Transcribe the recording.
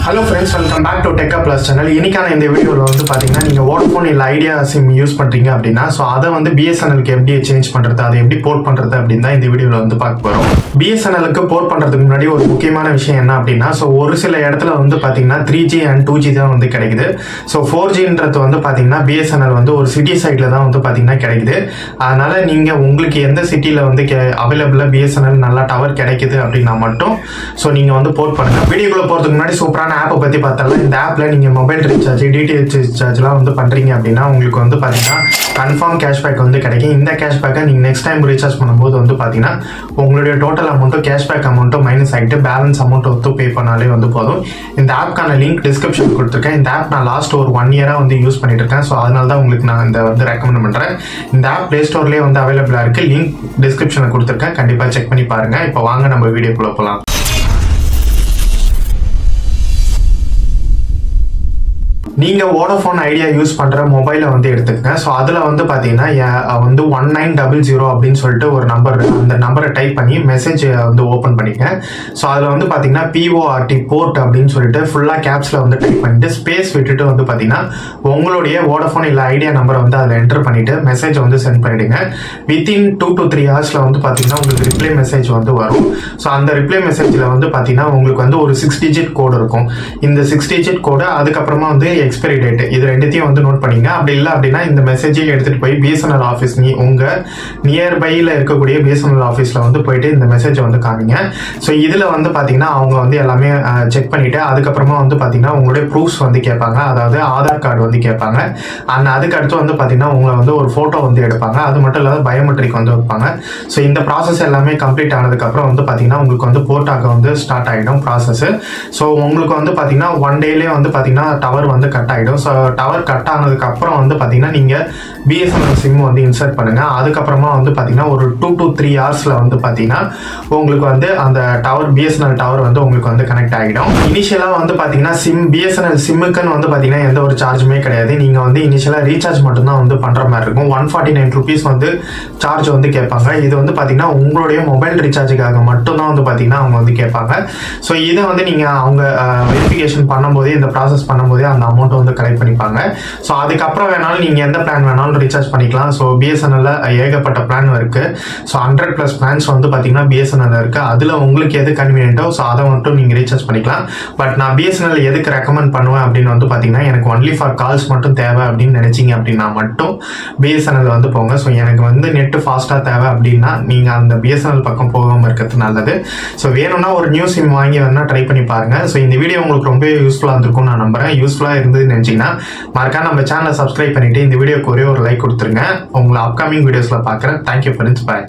Hello friends, welcome back to டெக்கா plus channel. இன்னைக்கான இந்த வீடியோவில் வந்து பார்த்தீங்கன்னா நீங்கள் வோடஃபோன் இல்லை ஐடியா சிம் யூஸ் பண்ணுறீங்க அப்படின்னா ஸோ அதை வந்து பிஎஸ்என்எலுக்கு எப்படி சேஞ்ச் பண்ணுறது, அதை எப்படி போர்ட் பண்ணுறது அப்படின்னு தான் இந்த வீடியோவில் வந்து பார்க்க போகிறோம். பிஎஸ்என்எலுக்கு போர்ட் பண்ணுறதுக்கு முன்னாடி ஒரு முக்கியமான விஷயம் என்ன அப்படின்னா ஸோ ஒரு சில இடத்துல வந்து பார்த்தீங்கன்னா 3G and 2G தான் வந்து கிடைக்குது. ஸோ 4Gன்றது வந்து பார்த்தீங்கன்னா பிஎஸ்என்எல் வந்து ஒரு சிட்டி சைடில் தான் வந்து பார்த்தீங்கன்னா கிடைக்குது. அதனால் நீங்கள் உங்களுக்கு எந்த சிட்டியில் வந்து அவைலபிளாக பிஎஸ்என்எல் நல்லா டவர் கிடைக்குது அப்படின்னா மட்டும் ஸோ நீங்கள் வந்து போர்ட் பண்ணுங்கள். வீடியோக்குள்ளே போகிறதுக்கு முன்னாடி சூப்பரான ஆப்பை பற்றி பார்த்தாலும் இந்த ஆப்பில் நீங்கள் மொபைல் ரீசார்ஜ், டிடிஹெச் ரீசார்ஜ்லாம் வந்து பண்ணுறீங்க அப்படின்னா உங்களுக்கு வந்து பார்த்தீங்கன்னா கன்ஃபார்ம் கேஷ்பேக் வந்து கிடைக்கும். இந்த கேஷ்பேக்கை நீங்கள் நெக்ஸ்ட் டைம் ரீசார்ஜ் பண்ணும்போது வந்து பார்த்தீங்கன்னா உங்களுடைய டோட்டல் அமௌண்ட்டும் கேஷ்பேக் அமௌண்ட்டும் மைனஸ் ஆகிட்டு பேலன்ஸ் அமௌண்ட் ஒத்து பே பண்ணாலே வந்து போதும். இந்த ஆப்க்கான லிங்க் டிஸ்கிரிப்ஷன் கொடுத்துருக்கேன். இந்த ஆப் நான் லாஸ்ட் ஒரு 1 இயராக வந்து யூஸ் பண்ணிட்டு இருக்கேன். ஸோ அதனால தான் உங்களுக்கு நான் இந்த வந்து ரெக்கமெண்ட் பண்ணுறேன். இந்த ஆப் ப்ளே ஸ்டோர்லேயே வந்து அவைலபிளாக இருக்குது. லிங்க் டிஸ்கிரிப்ஷனில் கொடுத்துருக்கேன். கண்டிப்பாக செக் பண்ணி பாருங்கள். இப்போ வாங்க நம்ம வீடியோக்குள்ளே போகலாம். நீங்கள் வோடஃபோன் ஐடியா யூஸ் பண்ணுற மொபைலை வந்து எடுத்துக்கங்க. ஸோ அதில் வந்து பார்த்தீங்கன்னா வந்து 1900 அப்படின்னு சொல்லிட்டு ஒரு நம்பர், அந்த நம்பரை டைப் பண்ணி மெசேஜ் வந்து ஓப்பன் பண்ணிக்கங்க. ஸோ அதில் வந்து பார்த்தீங்கன்னா PORT போர்ட் அப்படின்னு சொல்லிட்டு ஃபுல்லாக கேப்ஸில் வந்து டைப் பண்ணிட்டு ஸ்பேஸ் விட்டுட்டு வந்து பார்த்தீங்கன்னா உங்களுடைய வோடஃபோன் இல்லை ஐடியா நம்பரை வந்து அதில் என்டர் பண்ணிவிட்டு மெசேஜை வந்து சென்ட் பண்ணிவிடுங்க. வித்தின் 2 to 3 ஹவர்ஸில் வந்து பார்த்தீங்கன்னா உங்களுக்கு ரிப்ளை மெசேஜ் வந்து வரும். ஸோ அந்த ரிப்ளை மெசேஜில் வந்து பார்த்தீங்கன்னா உங்களுக்கு வந்து ஒரு 6 digit கோடு இருக்கும். இந்த 6 digit கோடு அதுக்கப்புறமா வந்து எக்ஸ்பைரி டேட், இது ரெண்டுத்தையும் வந்து நோட் பண்ணிங்க. அப்படி இல்லை அப்படின்னா இந்த மெசேஜையும் எடுத்துகிட்டு போய் பிஎஸ்என்எல் ஆஃபீஸ், உங்கள் நியர்பையில் இருக்கக்கூடிய பிஎஸ்என்எல் ஆஃபீஸில் வந்து போயிட்டு இந்த மெசேஜை வந்து காமிங்க. ஸோ இதில் வந்து பார்த்தீங்கன்னா அவங்க வந்து எல்லாமே செக் பண்ணிவிட்டு அதுக்கப்புறமா வந்து பார்த்தீங்கன்னா உங்களுடைய ப்ரூஃப்ஸ் வந்து கேட்பாங்க. அதாவது ஆதார் கார்டு வந்து கேட்பாங்க. அதுக்கு அடுத்து வந்து பார்த்தீங்கன்னா உங்களை வந்து ஒரு ஃபோட்டோ வந்து எடுப்பாங்க. அது மட்டும் இல்லாத பயோமெட்ரிக் வந்து வைப்பாங்க. ஸோ இந்த ப்ராசஸ் எல்லாமே கம்ப்ளீட் ஆனதுக்கப்புறம் வந்து பார்த்தீங்கன்னா உங்களுக்கு வந்து போர்ட் ஆக வந்து ஸ்டார்ட் ஆகிடும் ப்ராசஸ். ஸோ உங்களுக்கு வந்து பார்த்தீங்கன்னா 1 டேலேயே வந்து பார்த்தீங்கன்னா டவர் வந்து கட் ஆகிடும். ஸோ டவர் கட் ஆனதுக்கு அப்புறம் வந்து பார்த்தீங்கன்னா நீங்கள் பிஎஸ்என்எல் சிம் வந்து இன்சர்ட் பண்ணுங்கள். அதுக்கப்புறமா வந்து பார்த்தீங்கன்னா ஒரு 2 to 3 ஹவர்ஸில் வந்து பார்த்தீங்கன்னா உங்களுக்கு வந்து அந்த டவர், பிஎஸ்என்எல் டவர் வந்து உங்களுக்கு வந்து கனெக்ட் ஆகிடும். இனிஷியலாக வந்து பார்த்தீங்கன்னா பிஎஸ்என்எல் சிம்முக்குன்னு வந்து பார்த்தீங்கன்னா எந்த ஒரு சார்ஜுமே கிடையாது. நீங்கள் வந்து இனிஷியலாக ரீசார்ஜ் மட்டும்தான் வந்து பண்ணுற மாதிரி இருக்கும். 149 rupees வந்து சார்ஜ் வந்து கேட்பாங்க. இது வந்து பார்த்தீங்கன்னா உங்களுடைய மொபைல் ரீசார்ஜுக்காக மட்டும்தான் வந்து பார்த்தீங்கன்னா அவங்க வந்து கேட்பாங்க. ஸோ இதை வந்து நீங்கள் அவங்க வெரிஃபிகேஷன் பண்ணும்போதே, இந்த ப்ராசஸ் பண்ணும்போதே அந்த அமௌண்ட்டை வந்து கலெக்ட் பண்ணிப்பாங்க. ஸோ அதுக்கப்புறம் வேணாலும் நீங்கள் எந்த பிளான் வேணாலும் ரீசார்ஜ் பண்ணிக்கலாம். ஸோ பிஎஸ்என்எல்ல ஏகப்பட்ட பிளான் இருக்குது. ஸோ 100+ பிளான்ஸ் வந்து பார்த்தீங்கன்னா பிஎஸ்என்எல் இருக்குது. அதில் உங்களுக்கு எது கன்வீனியன்ட்டோ ஸோ அதை மட்டும் நீங்கள் ரீசார்ஜ் பண்ணிக்கலாம். பட் நான் பிஎஸ்என்எல் எதுக்கு ரெக்கமெண்ட் பண்ணுவேன் அப்படின்னு வந்து பார்த்தீங்கன்னா எனக்கு ஒன்லி ஃபார் கால்ஸ் மட்டும் தேவை அப்படின்னு நினைச்சிங்க அப்படின்னா மட்டும் பிஎஸ்என்எல் வந்து போங்க. ஸோ எனக்கு வந்து நெட்டு ஃபாஸ்ட்டாக தேவை அப்படின்னா நீங்கள் அந்த பிஎஸ்என்எல் பக்கம் போகாமல் இருக்கிறது நல்லது. ஸோ வேணும்னா ஒரு நியூ சிம் வாங்கி வேணா ட்ரை பண்ணி பாருங்கள். ஸோ இந்த வீடியோ உங்களுக்கு ரொம்ப யூஸ்ஃபுல்லாக இருந்திருக்கும் நான் நம்புறேன். யூஸ்ஃபுல்லாக இருந்ததுன்னு நினச்சிங்கன்னா மறக்காம நம்ம சேனலை சப்ஸ்கிரைப் பண்ணிட்டு இந்த வீடியோக்கு ஒரே ஒரு லைக் கொடுத்துருங்க. உங்களை அப்கமிங் வீடியோஸில் பார்க்குறேன். தேங்க்யூ ஃப்ரெண்ட்ஸ், பாய்.